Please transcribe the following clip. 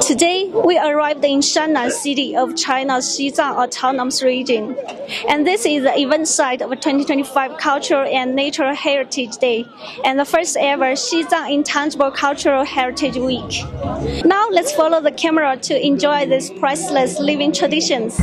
Today, we arrived in Shannan city of China's Xizang Autonomous Region. And this is the event site of 2025 Cultural and Natural Heritage Day and the first ever Xizang Intangible Cultural Heritage Week. Now let's follow the camera to enjoy these priceless living traditions.